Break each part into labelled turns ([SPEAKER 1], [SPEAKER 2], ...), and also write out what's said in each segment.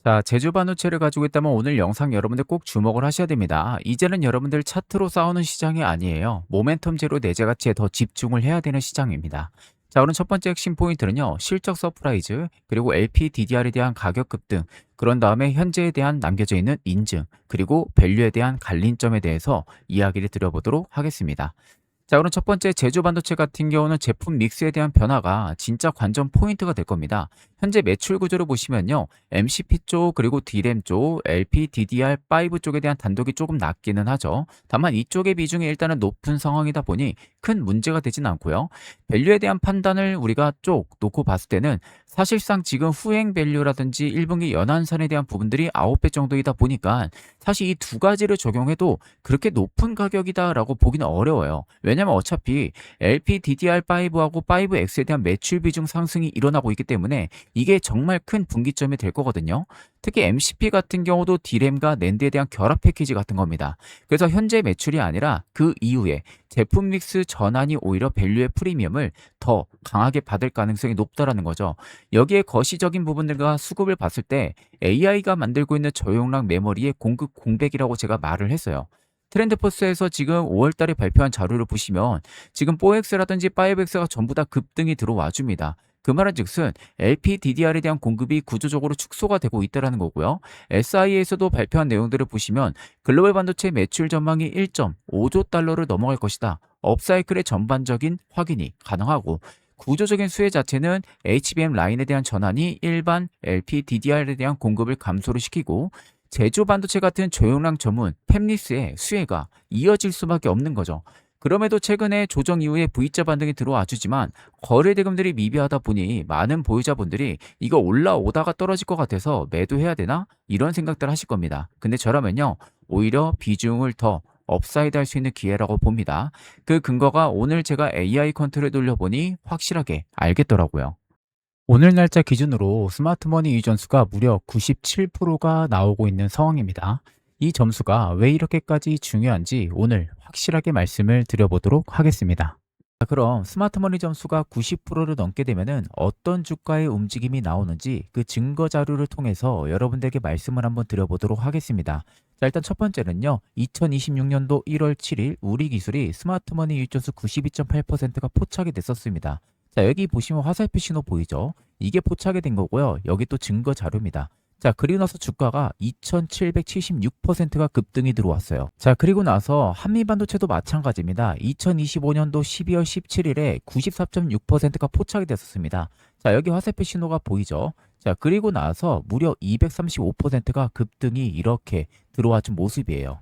[SPEAKER 1] 자, 제주 반도체를 가지고 있다면 오늘 영상 여러분들 꼭 주목을 하셔야 됩니다. 이제는 여러분들 차트로 싸우는 시장이 아니에요. 모멘텀제로 내재 가치에 더 집중을 해야 되는 시장입니다. 자, 오늘 첫 번째 핵심 포인트는요. 실적 서프라이즈, 그리고 LPDDR에 대한 가격 급등, 그런 다음에 현재에 대한 남겨져 있는 인증, 그리고 밸류에 대한 갈림점에 대해서 이야기를 드려보도록 하겠습니다. 자, 그럼 첫 번째 제주 반도체 같은 경우는 제품 믹스에 대한 변화가 진짜 관전 포인트가 될 겁니다. 현재 매출 구조를 보시면요. MCP 쪽 그리고 D램 쪽, LPDDR5 쪽에 대한 단독이 조금 낮기는 하죠. 다만 이쪽의 비중이 일단은 높은 상황이다 보니 큰 문제가 되진 않고요. 밸류에 대한 판단을 우리가 쪽 놓고 봤을 때는 사실상 지금 후행 밸류라든지 1분기 연한선에 대한 부분들이 9배 정도이다 보니까 사실 이 두 가지를 적용해도 그렇게 높은 가격이다라고 보기는 어려워요. 왜냐면 어차피 LPDDR5하고 5X에 대한 매출 비중 상승이 일어나고 있기 때문에 이게 정말 큰 분기점이 될 거거든요. 특히 MCP 같은 경우도 D램과 낸드에 대한 결합 패키지 같은 겁니다. 그래서 현재 매출이 아니라 그 이후에 제품 믹스 전환이 오히려 밸류의 프리미엄을 더 강하게 받을 가능성이 높다라는 거죠. 여기에 거시적인 부분들과 수급을 봤을 때 AI가 만들고 있는 저용량 메모리의 공급 공백이라고 제가 말을 했어요. 트렌드포스에서 지금 5월 달에 발표한 자료를 보시면 지금 4X라든지 5X가 전부 다 급등이 들어와 줍니다. 그 말은 즉슨 LPDDR에 대한 공급이 구조적으로 축소가 되고 있다는 거고요. SI에서도 발표한 내용들을 보시면 글로벌 반도체 매출 전망이 1.5조 달러를 넘어갈 것이다. 업사이클의 전반적인 확인이 가능하고 구조적인 수혜 자체는 HBM 라인에 대한 전환이 일반 LPDDR에 대한 공급을 감소를 시키고 제조 반도체 같은 조용량 전문 팹리스의 수혜가 이어질 수밖에 없는 거죠. 그럼에도 최근에 조정 이후에 V자 반등이 들어와 주지만 거래 대금들이 미비하다 보니 많은 보유자분들이 이거 올라오다가 떨어질 것 같아서 매도해야 되나? 이런 생각들 하실 겁니다. 근데 저라면요. 오히려 비중을 더 업사이드 할 수 있는 기회라고 봅니다. 그 근거가 오늘 제가 AI 컨트롤 돌려보니 확실하게 알겠더라고요. 오늘 날짜 기준으로 스마트머니 이전 수가 무려 97%가 나오고 있는 상황입니다. 이 점수가 왜 이렇게까지 중요한지 오늘 확실하게 말씀을 드려보도록 하겠습니다. 자, 그럼 스마트머니 점수가 90%를 넘게 되면은 어떤 주가의 움직임이 나오는지 그 증거 자료를 통해서 여러분들에게 말씀을 한번 드려보도록 하겠습니다. 자, 일단 첫 번째는요. 2026년도 1월 7일 우리 기술이 스마트머니 유전수 92.8%가 포착이 됐었습니다. 자, 여기 보시면 화살표 신호 보이죠? 이게 포착이 된 거고요. 여기 또 증거 자료입니다. 자, 그리고 나서 주가가 2776%가 급등이 들어왔어요. 자, 그리고 나서 한미반도체도 마찬가지입니다. 2025년도 12월 17일에 94.6%가 포착이 됐었습니다. 자, 여기 화살표 신호가 보이죠? 자, 그리고 나서 무려 235%가 급등이 이렇게 들어와 준 모습이에요.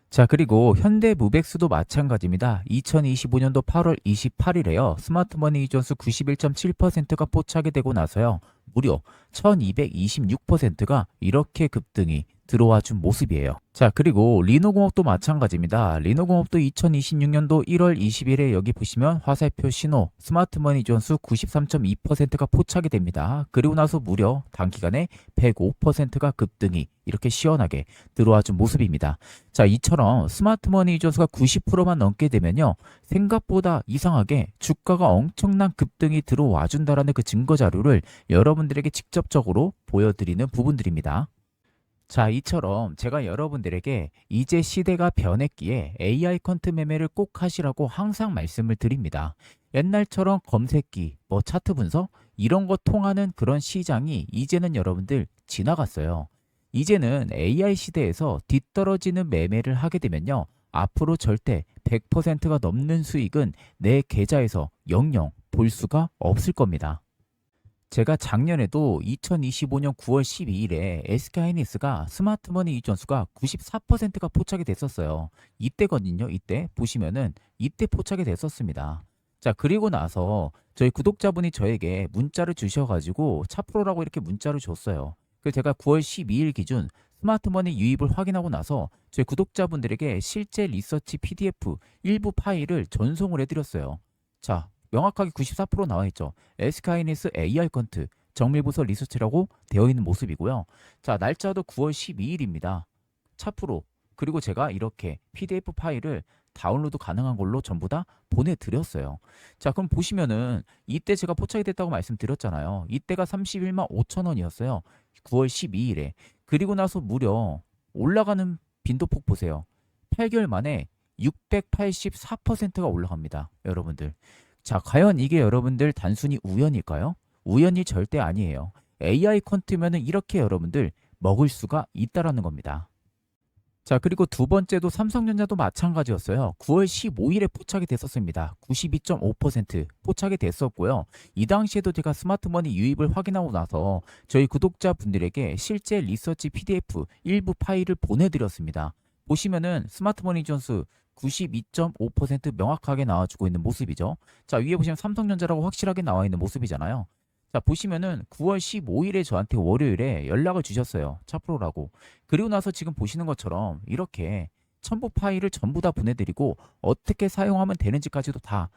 [SPEAKER 1] 자, 그리고 현대무백수도 마찬가지입니다. 2025년도 8월 28일에요. 스마트머니 이전수 91.7%가 포착이 되고 나서요. 무려 1226%가 이렇게 급등이 들어와 준 모습이에요. 자, 그리고 리노공업도 마찬가지입니다. 리노공업도 2026년도 1월 20일에 여기 보시면 화살표 신호 스마트머니 존수 93.2%가 포착이 됩니다. 그리고 나서 무려 단기간에 105%가 급등이 이렇게 시원하게 들어와 준 모습입니다. 자, 이처럼 스마트머니 존수가 90%만 넘게 되면요. 생각보다 이상하게 주가가 엄청난 급등이 들어와 준다라는 그 증거 자료를 여러분들에게 직접적으로 보여드리는 부분들입니다. 자, 이처럼 제가 여러분들에게 이제 시대가 변했기에 AI 컨트 매매를 꼭 하시라고 항상 말씀을 드립니다. 옛날처럼 검색기, 차트 분석 이런 거 통하는 그런 시장이 이제는 여러분들 지나갔어요. 이제는 AI 시대에서 뒤떨어지는 매매를 하게 되면요. 앞으로 절대 100%가 넘는 수익은 내 계좌에서 영영 볼 수가 없을 겁니다. 제가 작년에도 2025년 9월 12일에 SK하이닉스가 스마트머니 이전수가 94%가 포착이 됐었어요. 이때거든요. 이때 보시면은 이때 포착이 됐었습니다. 자, 그리고 나서 저희 구독자분이 저에게 문자를 주셔가지고 차프로라고 이렇게 문자를 줬어요. 그래서 제가 9월 12일 기준 스마트머니 유입을 확인하고 나서 저희 구독자분들에게 실제 리서치 PDF 일부 파일을 전송을 해드렸어요. 자, 명확하게 94% 나와 있죠. SK하이닉스 AR 컨트 정밀부서 리서치라고 되어 있는 모습이고요. 자, 날짜도 9월 12일입니다. 차프로 그리고 제가 이렇게 PDF 파일을 다운로드 가능한 걸로 전부 다 보내드렸어요. 자, 그럼 보시면은 이때 제가 포착이 됐다고 말씀드렸잖아요. 이때가 31만 5천 원이었어요. 9월 12일에. 그리고 나서 무려 올라가는 빈도폭 보세요. 8개월 만에 684%가 올라갑니다. 여러분들. 자, 과연 이게 여러분들 단순히 우연일까요? 우연이 절대 아니에요. AI 퀀트면은 이렇게 여러분들 먹을 수가 있다라는 겁니다. 자, 그리고 두 번째도 삼성전자도 마찬가지였어요. 9월 15일에 포착이 됐었습니다. 92.5% 포착이 됐었고요. 이 당시에도 제가 스마트머니 유입을 확인하고 나서 저희 구독자분들에게 실제 리서치 PDF 일부 파일을 보내드렸습니다. 보시면은 스마트머니 존스 92.5% 명확하게 나와주고 있는 모습이죠. 자, 위에 보시면 삼성전자라고 확실하게 나와 있는 모습이잖아요. 자, 보시면은 9월 15일에 저한테 월요일에 연락을 주셨어요. 차프로라고. 그리고 나서 지금 보시는 것처럼 이렇게 첨부 파일을 전부 다 보내드리고 어떻게 사용하면 되는지까지도 다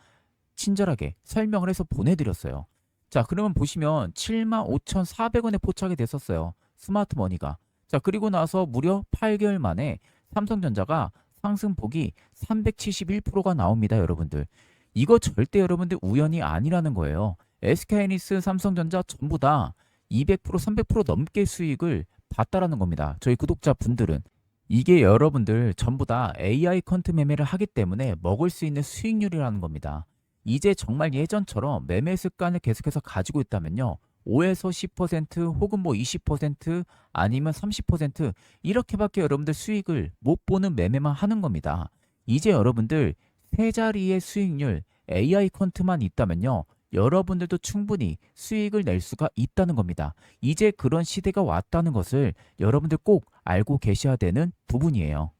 [SPEAKER 1] 친절하게 설명을 해서 보내드렸어요. 자, 그러면 보시면 75,400원에 포착이 됐었어요. 스마트머니가. 자, 그리고 나서 무려 8개월 만에 삼성전자가 상승폭이 371%가 나옵니다, 여러분들. 이거 절대 여러분들 우연이 아니라는 거예요. SK하이닉스, 삼성전자 전부 다 200%, 300% 넘게 수익을 봤다라는 겁니다. 저희 구독자분들은. 이게 여러분들 전부 다 AI 퀀트 매매를 하기 때문에 먹을 수 있는 수익률이라는 겁니다. 이제 정말 예전처럼 매매 습관을 계속해서 가지고 있다면요. 5에서 10% 혹은 뭐 20% 아니면 30% 이렇게밖에 여러분들 수익을 못 보는 매매만 하는 겁니다. 이제 여러분들 세 자리의 수익률 AI 퀀트만 있다면요. 여러분들도 충분히 수익을 낼 수가 있다는 겁니다. 이제 그런 시대가 왔다는 것을 여러분들 꼭 알고 계셔야 되는 부분이에요.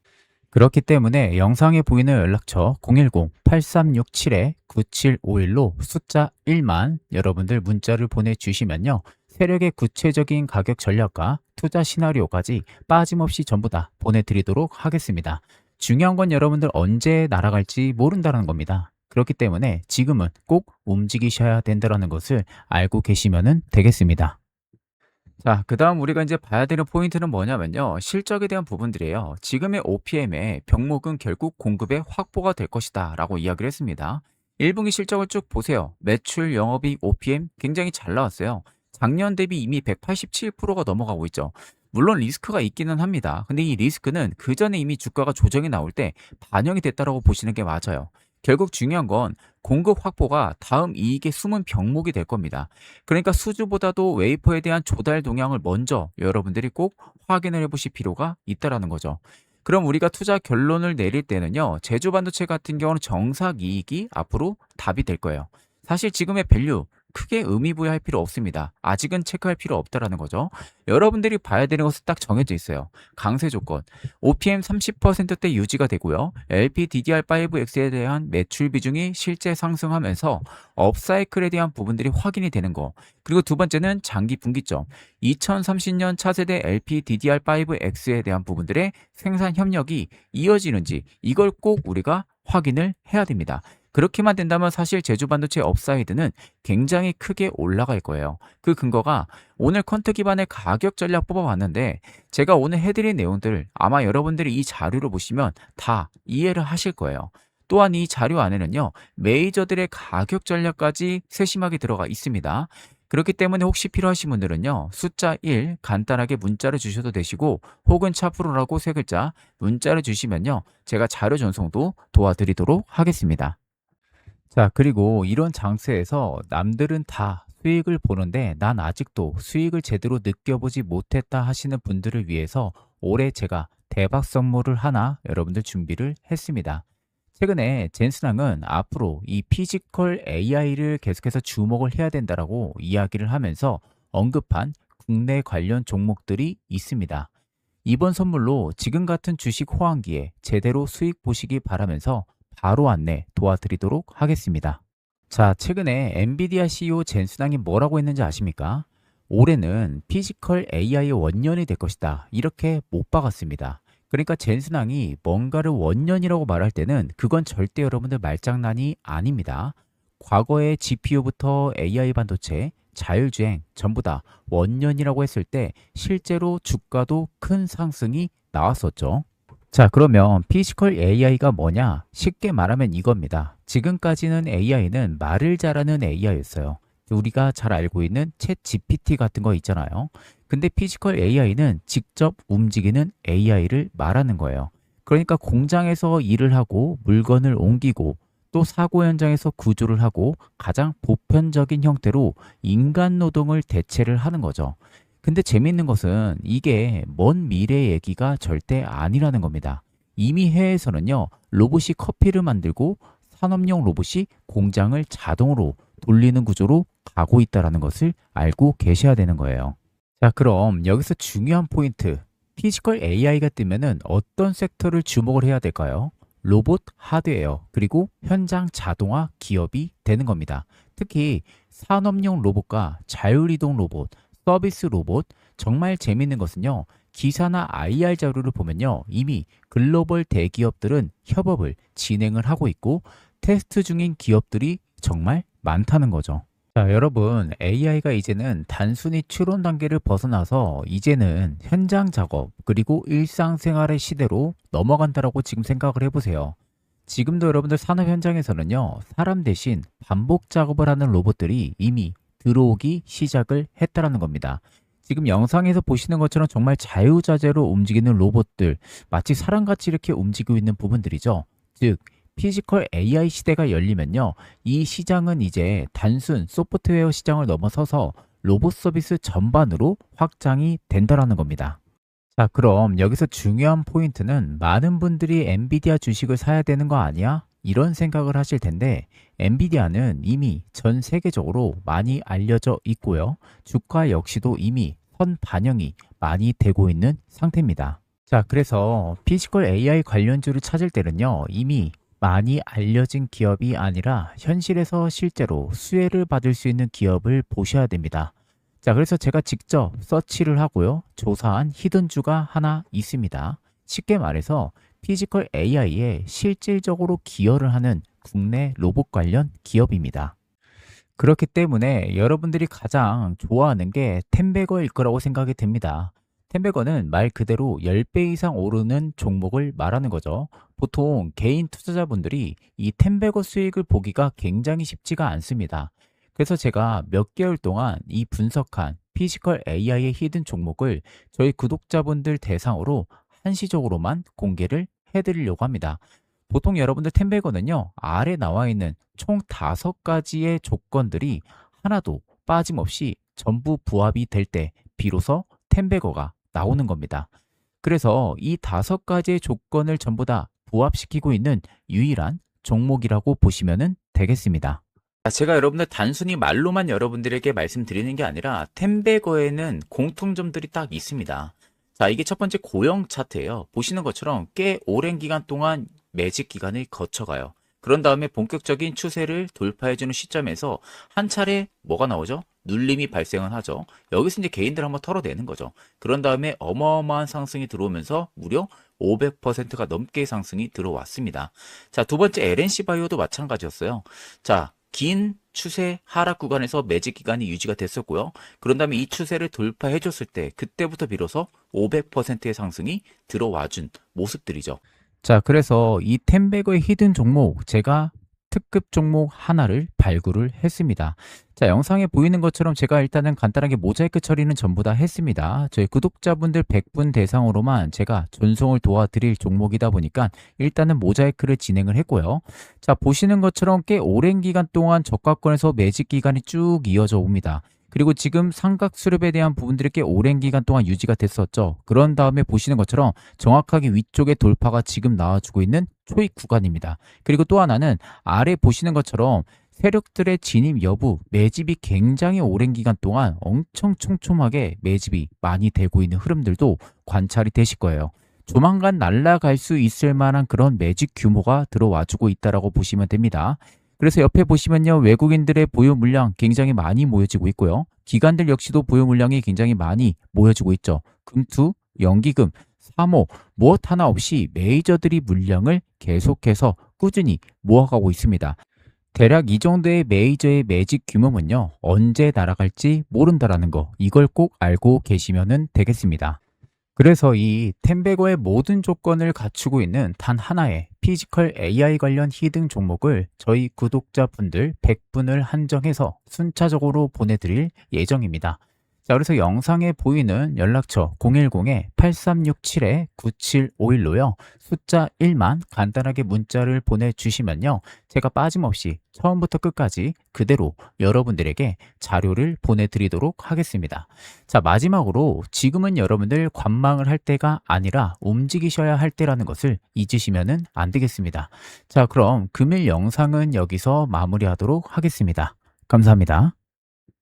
[SPEAKER 1] 그렇기 때문에 영상에 보이는 연락처 010-8367-9751로 숫자 1만 여러분들 문자를 보내주시면요. 세력의 구체적인 가격 전략과 투자 시나리오까지 빠짐없이 전부 다 보내드리도록 하겠습니다. 중요한 건 여러분들 언제 날아갈지 모른다는 겁니다. 그렇기 때문에 지금은 꼭 움직이셔야 된다는 것을 알고 계시면 되겠습니다. 자, 그 다음 우리가 이제 봐야 되는 포인트는 뭐냐면요. 실적에 대한 부분들이에요. 지금의 OPM의 병목은 결국 공급의 확보가 될 것이다 라고 이야기를 했습니다. 1분기 실적을 쭉 보세요. 매출, 영업이익, OPM 굉장히 잘 나왔어요. 작년 대비 이미 187%가 넘어가고 있죠. 물론 리스크가 있기는 합니다. 근데 이 리스크는 그 전에 이미 주가가 조정이 나올 때 반영이 됐다라고 보시는 게 맞아요. 결국 중요한 건 공급 확보가 다음 이익의 숨은 병목이 될 겁니다. 그러니까 수주보다도 웨이퍼에 대한 조달 동향을 먼저 여러분들이 꼭 확인을 해보실 필요가 있다라는 거죠. 그럼 우리가 투자 결론을 내릴 때는요. 제조 반도체 같은 경우는 정삭 이익이 앞으로 답이 될 거예요. 사실 지금의 밸류 크게 의미 부여할 필요 없습니다. 아직은 체크할 필요 없다라는 거죠. 여러분들이 봐야 되는 것은 딱 정해져 있어요. 강세 조건. OPM 30%대 유지가 되고요. LPDDR5X에 대한 매출 비중이 실제 상승하면서 업사이클에 대한 부분들이 확인이 되는 거. 그리고 두 번째는 장기 분기점. 2030년 차세대 LPDDR5X에 대한 부분들의 생산 협력이 이어지는지 이걸 꼭 우리가 확인을 해야 됩니다. 그렇게만 된다면 사실 제주반도체 업사이드는 굉장히 크게 올라갈 거예요. 그 근거가 오늘 퀀트 기반의 가격 전략 뽑아봤는데 제가 오늘 해드린 내용들 아마 여러분들이 이 자료를 보시면 다 이해를 하실 거예요. 또한 이 자료 안에는요. 메이저들의 가격 전략까지 세심하게 들어가 있습니다. 그렇기 때문에 혹시 필요하신 분들은요. 숫자 1 간단하게 문자를 주셔도 되시고 혹은 차프로라고 세 글자 문자를 주시면요. 제가 자료 전송도 도와드리도록 하겠습니다. 자, 그리고 이런 장세에서 남들은 다 수익을 보는데 난 아직도 수익을 제대로 느껴보지 못했다 하시는 분들을 위해서 올해 제가 대박 선물을 하나 여러분들 준비를 했습니다. 최근에 젠슨항은 앞으로 이 피지컬 AI를 계속해서 주목을 해야 된다라고 이야기를 하면서 언급한 국내 관련 종목들이 있습니다. 이번 선물로 지금 같은 주식 호황기에 제대로 수익 보시기 바라면서 바로 안내 도와드리도록 하겠습니다. 자, 최근에 엔비디아 CEO 젠슨항이 뭐라고 했는지 아십니까? 올해는 피지컬 AI의 원년이 될 것이다. 이렇게 못 박았습니다. 그러니까 젠슨항이 뭔가를 원년이라고 말할 때는 그건 절대 여러분들 말장난이 아닙니다. 과거에 GPU부터 AI 반도체, 자율주행 전부 다 원년이라고 했을 때 실제로 주가도 큰 상승이 나왔었죠. 자, 그러면 피지컬 AI가 뭐냐? 쉽게 말하면 이겁니다. 지금까지는 AI는 말을 잘하는 AI였어요. 우리가 잘 알고 있는 챗 GPT 같은 거 있잖아요. 근데 피지컬 AI는 직접 움직이는 AI를 말하는 거예요. 그러니까 공장에서 일을 하고 물건을 옮기고 또 사고 현장에서 구조를 하고 가장 보편적인 형태로 인간 노동을 대체를 하는 거죠. 근데 재미있는 것은 이게 먼 미래 얘기가 절대 아니라는 겁니다. 이미 해외에서는요, 로봇이 커피를 만들고 산업용 로봇이 공장을 자동으로 돌리는 구조로 가고 있다는 것을 알고 계셔야 되는 거예요. 자, 그럼 여기서 중요한 포인트. 피지컬 AI가 뜨면은 어떤 섹터를 주목을 해야 될까요? 로봇, 하드웨어, 그리고 현장 자동화 기업이 되는 겁니다. 특히 산업용 로봇과 자율이동 로봇, 서비스 로봇, 정말 재밌는 것은요. 기사나 IR 자료를 보면요. 이미 글로벌 대기업들은 협업을 진행을 하고 있고 테스트 중인 기업들이 정말 많다는 거죠. 자, 여러분, AI가 이제는 단순히 추론 단계를 벗어나서 이제는 현장 작업 그리고 일상생활의 시대로 넘어간다라고 지금 생각을 해보세요. 지금도 여러분들 산업 현장에서는요, 사람 대신 반복 작업을 하는 로봇들이 이미 들어오기 시작을 했다라는 겁니다. 지금 영상에서 보시는 것처럼 정말 자유자재로 움직이는 로봇들, 마치 사람같이 이렇게 움직이고 있는 부분들이죠. 즉, 피지컬 AI 시대가 열리면요, 이 시장은 이제 단순 소프트웨어 시장을 넘어서서 로봇 서비스 전반으로 확장이 된다라는 겁니다. 자, 그럼 여기서 중요한 포인트는 많은 분들이 엔비디아 주식을 사야 되는 거 아니야? 이런 생각을 하실 텐데, 엔비디아는 이미 전 세계적으로 많이 알려져 있고요. 주가 역시도 이미 선 반영이 많이 되고 있는 상태입니다. 자, 그래서 피지컬 AI 관련주를 찾을 때는요, 이미 많이 알려진 기업이 아니라 현실에서 실제로 수혜를 받을 수 있는 기업을 보셔야 됩니다. 자, 그래서 제가 직접 서치를 하고요. 조사한 히든주가 하나 있습니다. 쉽게 말해서 피지컬 AI에 실질적으로 기여를 하는 국내 로봇 관련 기업입니다. 그렇기 때문에 여러분들이 가장 좋아하는 게 텐베거일 거라고 생각이 됩니다. 텐베거는 말 그대로 10배 이상 오르는 종목을 말하는 거죠. 보통 개인 투자자분들이 이 텐베거 수익을 보기가 굉장히 쉽지가 않습니다. 그래서 제가 몇 개월 동안 이 분석한 피지컬 AI의 히든 종목을 저희 구독자분들 대상으로 한시적으로만 공개를 해드리려고 합니다. 보통 여러분들 텐베거는요, 아래 나와 있는 총 5가지의 조건들이 하나도 빠짐없이 전부 부합이 될 때 비로소 텐베거가 나오는 겁니다. 그래서 이 5가지의 조건을 전부 다 부합시키고 있는 유일한 종목이라고 보시면 되겠습니다. 제가 여러분들 단순히 말로만 여러분들에게 말씀드리는 게 아니라 텐베거에는 공통점들이 딱 있습니다. 자, 이게 첫 번째 고형 차트예요. 보시는 것처럼 꽤 오랜 기간 동안 매직 기간을 거쳐가요. 그런 다음에 본격적인 추세를 돌파해주는 시점에서 한 차례 뭐가 나오죠? 눌림이 발생을 하죠. 여기서 이제 개인들 한번 털어내는 거죠. 그런 다음에 어마어마한 상승이 들어오면서 무려 500%가 넘게 상승이 들어왔습니다. 자, 두 번째 LNC 바이오도 마찬가지였어요. 자, 긴 추세 하락 구간에서 매직 기간이 유지가 됐었고요. 그런 다음에 이 추세를 돌파해 줬을 때 그때부터 비로소 500%의 상승이 들어와준 모습들이죠. 자, 그래서 이 텐베거의 히든 종목 제가 특급 종목 하나를 발굴을 했습니다. 자, 영상에 보이는 것처럼 제가 일단은 간단하게 모자이크 처리는 전부 다 했습니다. 저희 구독자분들 100분 대상으로만 제가 전송을 도와드릴 종목이다 보니까 일단은 모자이크를 진행을 했고요. 자, 보시는 것처럼 꽤 오랜 기간 동안 저가권에서 매직 기간이 쭉 이어져 옵니다. 그리고 지금 삼각 수렴에 대한 부분들이 꽤 오랜 기간 동안 유지가 됐었죠. 그런 다음에 보시는 것처럼 정확하게 위쪽에 돌파가 지금 나와주고 있는 초입 구간입니다. 그리고 또 하나는 아래 보시는 것처럼 세력들의 진입 여부, 매집이 굉장히 오랜 기간 동안 엄청 촘촘하게 매집이 많이 되고 있는 흐름들도 관찰이 되실 거예요. 조만간 날아갈 수 있을 만한 그런 매집 규모가 들어와주고 있다고 보시면 됩니다. 그래서 옆에 보시면요, 외국인들의 보유 물량 굉장히 많이 모여지고 있고요. 기관들 역시도 보유 물량이 굉장히 많이 모여지고 있죠. 금투, 연기금, 사모, 무엇 하나 없이 메이저들이 물량을 계속해서 꾸준히 모아가고 있습니다. 대략 이 정도의 메이저의 매직 규모는요, 언제 날아갈지 모른다라는 거, 이걸 꼭 알고 계시면 되겠습니다. 그래서 이 템베거의 모든 조건을 갖추고 있는 단 하나의 피지컬 AI 관련 히든 종목을 저희 구독자분들 100분을 한정해서 순차적으로 보내드릴 예정입니다. 자, 그래서 영상에 보이는 연락처 010-8367-9751로요. 숫자 1만 간단하게 문자를 보내주시면요. 제가 빠짐없이 처음부터 끝까지 그대로 여러분들에게 자료를 보내드리도록 하겠습니다. 자, 마지막으로 지금은 여러분들 관망을 할 때가 아니라 움직이셔야 할 때라는 것을 잊으시면 안 되겠습니다. 자, 그럼 금일 영상은 여기서 마무리하도록 하겠습니다. 감사합니다.